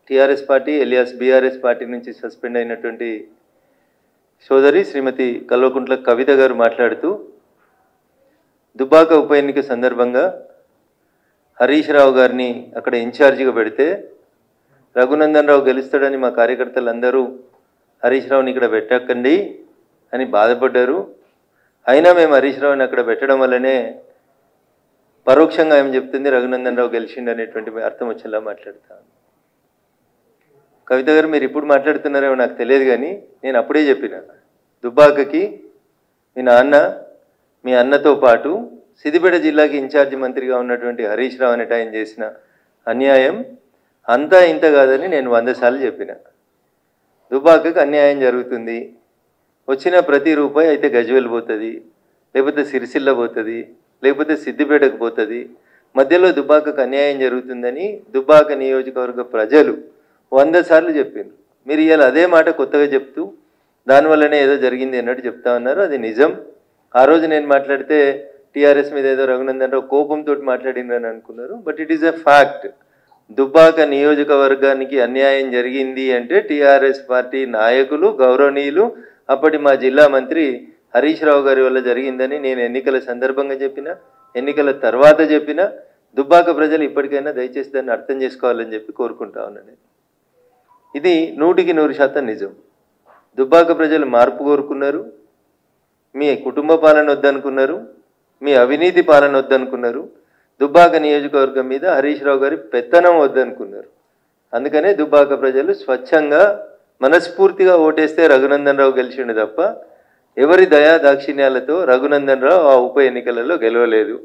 TRS party alias BRS party నుంచి suspend అయినటువంటి సోదరి శ్రీమతి కల్వకుంట్ల కవిత గారు మాట్లాడుతూ దుబ్బాక ఉప ఎన్నిక సందర్భంగా హరీష్ రావు గారిని అక్కడ ఇన్ఛార్జిగా పెడితే రఘునందన్ రావు గెలుస్తాడని మా కార్యకర్తలందరూ హరీష్ రావుని ఇక్కడ పెట్టకండి అని బాధపడ్డారు. అయినా మేము హరీష్ రావుని అక్కడ పెట్టడం వల్లనే పరోక్షంగా ఏం చెప్తుంది రఘునందన్ రావు గెలిచిండు అనేటువంటి అర్థం వచ్చేలా మాట్లాడతాను. కవిత గారు మీరు ఇప్పుడు మాట్లాడుతున్నారేమో నాకు తెలియదు, కానీ నేను అప్పుడే చెప్పిన దుబ్బాకకి మీ అన్నతో పాటు సిద్దిపేట జిల్లాకి ఇన్ఛార్జి మంత్రిగా ఉన్నటువంటి హరీష్ రావు అనేట ఆయన చేసిన అన్యాయం అంతా ఇంత కాదని నేను 100 సార్లు చెప్పిన. దుబ్బాకకి అన్యాయం జరుగుతుంది, వచ్చిన ప్రతి రూపాయి అయితే గజ్వేల్ పోతుంది, లేకపోతే సిరిసిల్ల పోతుంది, లేకపోతే సిద్దిపేటకు పోతుంది, మధ్యలో దుబ్బాకకు అన్యాయం జరుగుతుందని దుబ్బాక నియోజకవర్గ ప్రజలు 100 సార్లు చెప్పిండ్రు. మీరు ఇవాళ అదే మాట కొత్తగా చెప్తూ దానివల్లనే ఏదో జరిగింది అన్నట్టు చెప్తా ఉన్నారు. అది నిజం. ఆ రోజు నేను మాట్లాడితే టీఆర్ఎస్ మీద ఏదో రఘునందన్ రావు కోపంతో మాట్లాడిందని అనుకున్నారు. But it is a fact. Dubbaka నియోజకవర్గానికి అన్యాయం జరిగింది అంటే టీఆర్ఎస్ పార్టీ నాయకులు గౌరవనీయులు అప్పటి మా జిల్లా మంత్రి హరీష్ రావు గారి వల్ల జరిగిందని నేను ఎన్నికల సందర్భంగా చెప్పిన, ఎన్నికల తర్వాత చెప్పిన. దుబ్బాక ప్రజలు ఇప్పటికైనా దయచేసి దాన్ని అర్థం చేసుకోవాలని చెప్పి కోరుకుంటా ఉన్నాను. ఇది 100% నిజం. దుబ్బాక ప్రజలు మార్పు కోరుకున్నారు. మీ కుటుంబ పాలన వద్దనుకున్నారు, మీ అవినీతి పాలన వద్దనుకున్నారు, దుబ్బాక నియోజకవర్గం మీద హరీష్ రావు గారి పెత్తనం వద్దనుకున్నారు. అందుకనే దుబ్బాక ప్రజలు స్వచ్ఛంగా మనస్ఫూర్తిగా ఓటేస్తే రఘునందన్ రావు గెలిచిండు తప్ప ఎవరి దయా దాక్షిణ్యాలతో రఘునందన్ రావు ఆ ఉప ఎన్నికలలో గెలవలేదు.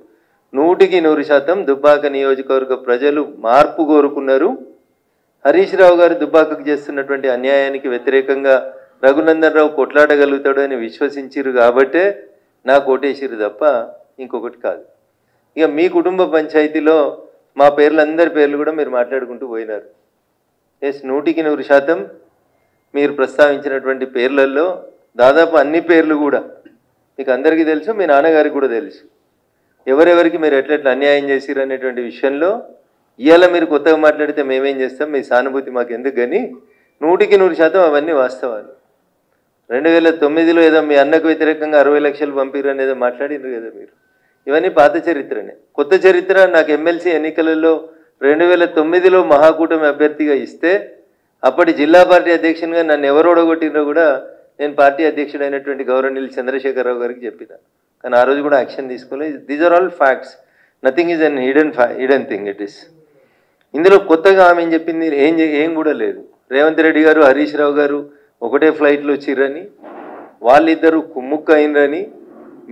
100% దుబ్బాక నియోజకవర్గ ప్రజలు మార్పు కోరుకున్నారు. హరీష్ రావు గారు దుబ్బాకకు చేస్తున్నటువంటి అన్యాయానికి వ్యతిరేకంగా రఘునందన్ రావు కొట్లాడగలుగుతాడు అని విశ్వసించారు కాబట్టే నాకు ఓటేసిరు తప్ప ఇంకొకటి కాదు. ఇక మీ కుటుంబ పంచాయతీలో మా పేర్లందరి పేర్లు కూడా మీరు మాట్లాడుకుంటూ పోయినారు. ఎస్, 100% మీరు ప్రస్తావించినటువంటి పేర్లలో దాదాపు అన్ని పేర్లు కూడా మీకు అందరికీ తెలుసు, మీ నాన్నగారికి కూడా తెలుసు. ఎవరెవరికి మీరు ఎట్లెట్లా అన్యాయం చేసిరు అనేటువంటి విషయంలో ఇవాళ మీరు కొత్తగా మాట్లాడితే మేమేం చేస్తాం, మీ సానుభూతి మాకు ఎందుకు, కానీ 100% అవన్నీ వాస్తవాలు. 2009లో ఏదో మీ అన్నకు వ్యతిరేకంగా 60 లక్షలు పంపిరు అనేదో మాట్లాడినారు కదా మీరు. ఇవన్నీ పాత చరిత్రనే. కొత్త చరిత్ర నాకు ఎమ్మెల్సీ ఎన్నికలలో 2009లో మహాకూటమి అభ్యర్థిగా ఇస్తే అప్పటి జిల్లా పార్టీ అధ్యక్షునిగా నన్ను ఎవరు ఓడగొట్టినో కూడా నేను పార్టీ అధ్యక్షుడైనటువంటి గౌరవనీయులు చంద్రశేఖరరావు గారికి చెప్పిన. కానీ ఆ రోజు కూడా యాక్షన్ తీసుకోలేదు. These are all facts. Nothing is an hidden thing. It is. ఇందులో కొత్తగా ఆమె ఏం చెప్పింది ఏం కూడా లేదు. రేవంత్ రెడ్డి గారు హరీష్ రావు గారు ఒకటే ఫ్లైట్లో వచ్చిర్రని, వాళ్ళిద్దరూ కుమ్ముక్క అయినరని,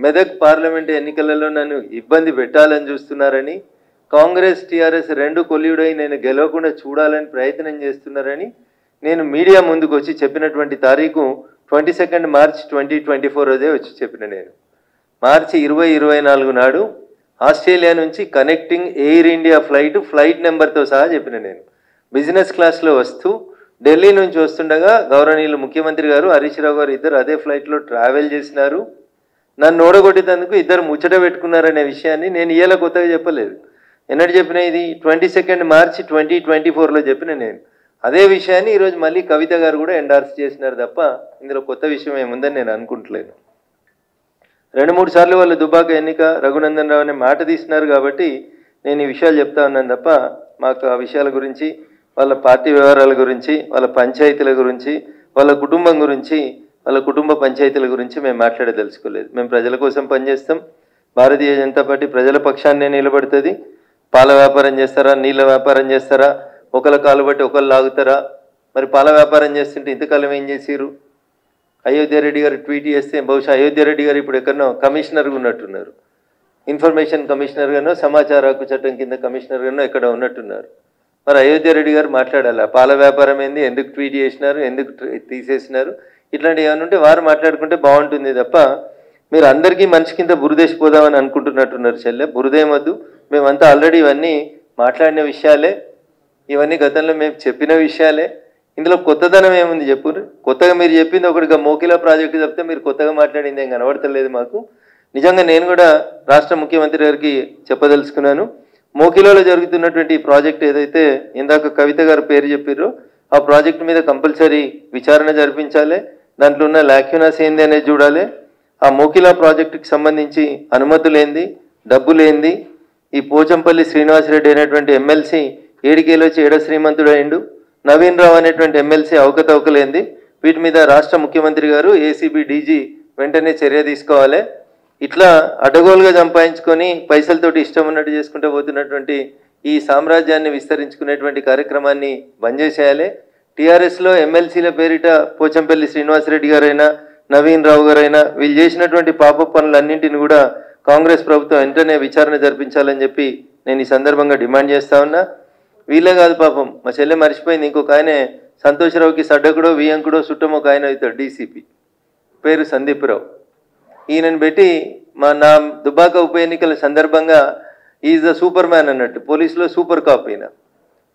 మెదక్ పార్లమెంట్ ఎన్నికలలో నన్ను ఇబ్బంది పెట్టాలని చూస్తున్నారని, కాంగ్రెస్ టీఆర్ఎస్ 2 కొల్లుడై నేను గెలవకుండా చూడాలని ప్రయత్నం చేస్తున్నారని నేను మీడియా ముందుకు వచ్చి చెప్పినటువంటి తారీఖు 22 మార్చ్ 2024 రోజే వచ్చి చెప్పిన. నేను మార్చి 2024 నాడు ఆస్ట్రేలియా నుంచి కనెక్టింగ్ ఎయిర్ ఇండియా ఫ్లైట్ నెంబర్తో సహా చెప్పిన. నేను బిజినెస్ క్లాస్లో వస్తూ ఢిల్లీ నుంచి వస్తుండగా గౌరవనీయులు ముఖ్యమంత్రి గారు హరీష్ రావు గారు ఇద్దరు అదే ఫ్లైట్లో ట్రావెల్ చేసినారు. నన్ను ఓడగొట్టేందుకు ఇద్దరు ముచ్చట పెట్టుకున్నారనే విషయాన్ని నేను ఇవాళ కొత్తగా చెప్పలేదు. ఎన్నటి చెప్పిన, ఇది 22 మార్చి 2024లో చెప్పిన. నేను అదే విషయాన్ని ఈరోజు మళ్ళీ కవిత గారు కూడా ఎండార్స్ చేసినారు తప్ప ఇందులో కొత్త విషయం ఏముందని నేను అనుకుంటలేను. 2-3 సార్లు వాళ్ళు దుబ్బాక ఎన్నిక రఘునందన్ రావు అనే మాట తీసినారు కాబట్టి నేను ఈ విషయాలు చెప్తా ఉన్నాను తప్ప మాకు ఆ విషయాల గురించి, వాళ్ళ పార్టీ వ్యవహారాల గురించి, వాళ్ళ పంచాయతీల గురించి, వాళ్ళ కుటుంబం గురించి, వాళ్ళ కుటుంబ పంచాయతీల గురించి మేము మాట్లాడదలుచుకోలేదు. మేము ప్రజల కోసం పనిచేస్తాం. భారతీయ జనతా పార్టీ ప్రజల పక్షాన్నే నిలబడుతుంది. పాల వ్యాపారం చేస్తారా, నీళ్ళ వ్యాపారం చేస్తారా, ఒకళ్ళ కాలు బట్టి ఒకళ్ళు లాగుతారా? మరి పాల వ్యాపారం చేస్తుంటే ఇంతకాలం ఏం చేసిరు? అయోధ్య రెడ్డి గారు ట్వీట్ చేస్తే బహుశా అయోధ్య రెడ్డి గారు ఇప్పుడు ఎక్కడనో కమిషనర్గా ఉన్నట్టున్నారు. ఇన్ఫర్మేషన్ కమిషనర్గానో సమాచార హక్కు చట్టం కింద కమిషనర్గానో ఎక్కడ ఉన్నట్టున్నారు. మరి అయోధ్య రెడ్డి గారు మాట్లాడాలి. పాల వ్యాపారం ఏంది, ఎందుకు ట్వీట్ చేసినారు, ఎందుకు తీసేసినారు, ఇట్లాంటివి ఏమైనా ఉంటే వారు మాట్లాడుకుంటే బాగుంటుంది తప్ప మీరు అందరికీ మనిషి కింద బురదేసిపోదామని అనుకుంటున్నట్టున్నారు. చెల్లె, బురదేమొద్దు. మేమంతా ఆల్రెడీ ఇవన్నీ మాట్లాడిన విషయాలే, ఇవన్నీ గతంలో మేము చెప్పిన విషయాలే. ఇందులో కొత్తదనం ఏముంది చెప్పు? కొత్తగా మీరు చెప్పింది ఒకటిగా మోకిలా ప్రాజెక్టు చెప్తే మీరు కొత్తగా మాట్లాడింది ఏం కనబడతలేదు మాకు. నిజంగా నేను కూడా రాష్ట్ర ముఖ్యమంత్రి గారికి చెప్పదలుచుకున్నాను. మోకిలలో జరుగుతున్నటువంటి ఈ ప్రాజెక్ట్ ఏదైతే ఇందాక కవిత గారు పేరు చెప్పారో ఆ ప్రాజెక్ట్ మీద కంపల్సరీ విచారణ జరిపించాలి. దాంట్లో ఉన్న లాక్యునాస్ ఏంది అనేది చూడాలి. ఆ మోకిలా ప్రాజెక్టుకి సంబంధించి అనుమతులేంది, డబ్బులేంది, ఈ పోచంపల్లి శ్రీనివాసరెడ్డి అనేటువంటి ఎమ్మెల్సీ ఏడికేలో ఏడ శ్రీమంతుడు అయిండు, నవీన్ రావు అనేటువంటి ఎమ్మెల్సీ అవకతవకలేంది, వీటి మీద రాష్ట్ర ముఖ్యమంత్రి గారు ఏసీబీ డీజీ వెంటనే చర్య తీసుకోవాలి. ఇట్లా అడ్డగోలుగా సంపాదించుకొని పైసలతోటి ఇష్టం ఉన్నట్టు చేసుకుంటూ పోతున్నటువంటి ఈ సామ్రాజ్యాన్ని విస్తరించుకునేటువంటి కార్యక్రమాన్ని బంద్ చేసేయాలి. టీఆర్ఎస్లో ఎమ్మెల్సీల పేరిట పోచంపల్లి శ్రీనివాసరెడ్డి గారైనా నవీన్ రావు గారైనా వీళ్ళు చేసినటువంటి పాప పనులన్నింటిని కూడా కాంగ్రెస్ ప్రభుత్వం వెంటనే విచారణ జరిపించాలని చెప్పి నేను ఈ సందర్భంగా డిమాండ్ చేస్తా ఉన్నా. వీళ్ళే కాదు పాపం, మా చెల్లె మర్చిపోయింది, ఇంకొక ఆయనే సంతోషరావుకి సడ్డకుడో వియంకుడో చుట్టమో ఒక ఆయన అవుతాడు, డీసీపీ పేరు సందీప్ రావు. ఈయనను పెట్టి నా దుబాక ఉప ఎన్నికల సందర్భంగా ఈజ్ ద సూపర్ మ్యాన్ అన్నట్టు, పోలీసులో సూపర్ కాప్ ఈయన.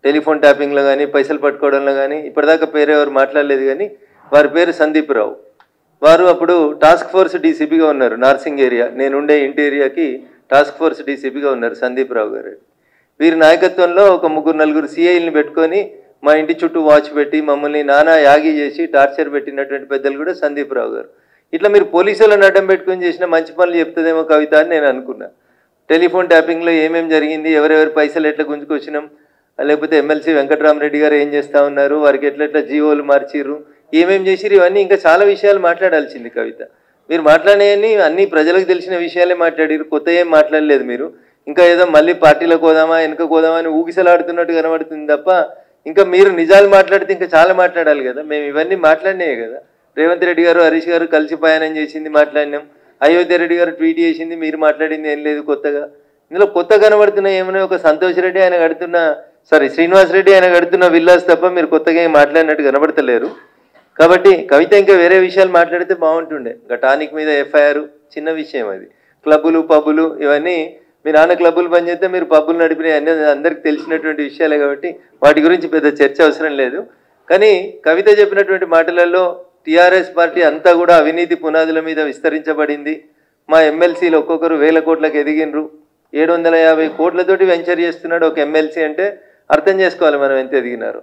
టెలిఫోన్ ట్యాపింగ్లో కానీ పైసలు పట్టుకోవడంలో కానీ ఇప్పటిదాకా పేరు ఎవరు మాట్లాడలేదు, కానీ వారి పేరు సందీప్ రావు. వారు అప్పుడు టాస్క్ ఫోర్స్ డీసీపీగా ఉన్నారు నార్సింగ్ ఏరియా, నేనుండే ఇంటి ఏరియాకి టాస్క్ ఫోర్స్ డీసీపీగా ఉన్నారు సందీప్ రావు గారు. వీరి నాయకత్వంలో ఒక 3-4 సిఐల్ని పెట్టుకొని మా ఇంటి చుట్టూ వాచ్ పెట్టి మమ్మల్ని నానా యాగి చేసి టార్చర్ పెట్టినటువంటి పెద్దలు కూడా సందీప్ రావు గారు. ఇట్లా మీరు పోలీసులను అడ్డం పెట్టుకొని చేసిన మంచి పనులు చెప్తుందేమో కవిత అని నేను అనుకున్నా. టెలిఫోన్ ట్యాపింగ్లో ఏమేమి జరిగింది, ఎవరెవరి పైసలు ఎట్లా గుంజుకొచ్చినాం, లేకపోతే ఎమ్మెల్సీ వెంకటరామరెడ్డి గారు ఏం చేస్తూ ఉన్నారు, వారికి ఎట్లెట్లా జీవోలు మార్చిర్రు, ఏమేమి చేసిరు, ఇవన్నీ ఇంకా చాలా విషయాలు మాట్లాడాల్సింది కవిత. మీరు మాట్లాడేవన్నీ అన్ని ప్రజలకు తెలిసిన విషయాలే మాట్లాడారు, కొత్త ఏం మాట్లాడలేదు మీరు. ఇంకా ఏదో మళ్ళీ పార్టీలకు పోదామా వెనుక పోదామా అని ఊగిసలాడుతున్నట్టు కనబడుతుంది తప్ప ఇంకా మీరు నిజాలు మాట్లాడితే ఇంకా చాలా మాట్లాడాలి కదా. మేము ఇవన్నీ మాట్లాడినాయి కదా. రేవంత్ రెడ్డి గారు హరీష్ గారు కలిసి ప్రయాణం చేసింది మాట్లాడినాం, అయోధ్య రెడ్డి గారు ట్వీట్ చేసింది, మీరు మాట్లాడింది ఏం లేదు కొత్తగా. ఇందులో కొత్త కనబడుతున్న ఏమైనా ఒక సంతోష్ రెడ్డి ఆయన కడుతున్న శ్రీనివాస్ రెడ్డి ఆయన కడుతున్న విల్లాస్ తప్ప మీరు కొత్తగా ఏం మాట్లాడినట్టు కనబడతలేరు. కాబట్టి కవిత ఇంకా వేరే విషయాలు మాట్లాడితే బాగుంటుండే. టానిక్ మీద ఎఫ్ఐఆర్ చిన్న విషయం, అది క్లబ్బులు పబ్బులు ఇవన్నీ మీ నాన్న క్లబ్బులు పనిచేస్తే మీరు పబ్బులు నడిపినాయి అన్నీ అందరికి తెలిసినటువంటి విషయాలే కాబట్టి వాటి గురించి పెద్ద చర్చ అవసరం లేదు. కానీ కవిత చెప్పినటువంటి మాటలలో టీఆర్ఎస్ పార్టీ అంతా కూడా అవినీతి పునాదుల మీద విస్తరించబడింది. మా ఎమ్మెల్సీలు ఒక్కొక్కరు 1000 కోట్లకు ఎదిగినరు, 750 కోట్లతోటి వెంచర్ చేస్తున్నాడు ఒక ఎమ్మెల్సీ అంటే అర్థం చేసుకోవాలి మనం ఎంత ఎదిగినారు.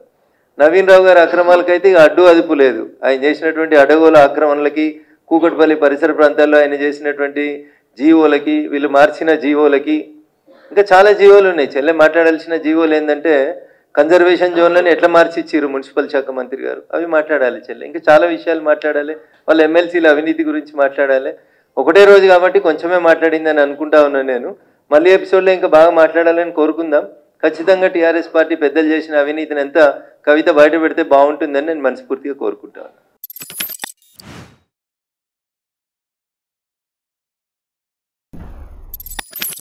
నవీన్ రావు గారి అక్రమాలకైతే ఇక అడ్డు అదుపు లేదు. ఆయన చేసినటువంటి అడగోల ఆక్రమణలకి, కూకట్పల్లి పరిసర ప్రాంతాల్లో ఆయన చేసినటువంటి జీవోలకి, వీళ్ళు మార్చిన జీవోలకి, ఇంకా చాలా జీవోలు ఉన్నాయి. చెల్లె మాట్లాడాల్సిన జీవోలు ఏంటంటే కన్జర్వేషన్ జోన్లను ఎట్లా మార్చి ఇచ్చిర్రు మున్సిపల్ శాఖ మంత్రి గారు, అవి మాట్లాడాలి చెల్లె. ఇంకా చాలా విషయాలు మాట్లాడాలి, వాళ్ళ ఎమ్మెల్సీల అవినీతి గురించి మాట్లాడాలి. ఒకటే రోజు కాబట్టి కొంచెమే మాట్లాడిందని అనుకుంటా ఉన్నాను నేను. మళ్ళీ ఎపిసోడ్లో ఇంకా బాగా మాట్లాడాలని కోరుకుందాం. ఖచ్చితంగా టీఆర్ఎస్ పార్టీ పెద్దలు చేసిన అవినీతిని ఎంత కవిత బయట పెడితే బాగుంటుందని నేను మనస్ఫూర్తిగా కోరుకుంటాను.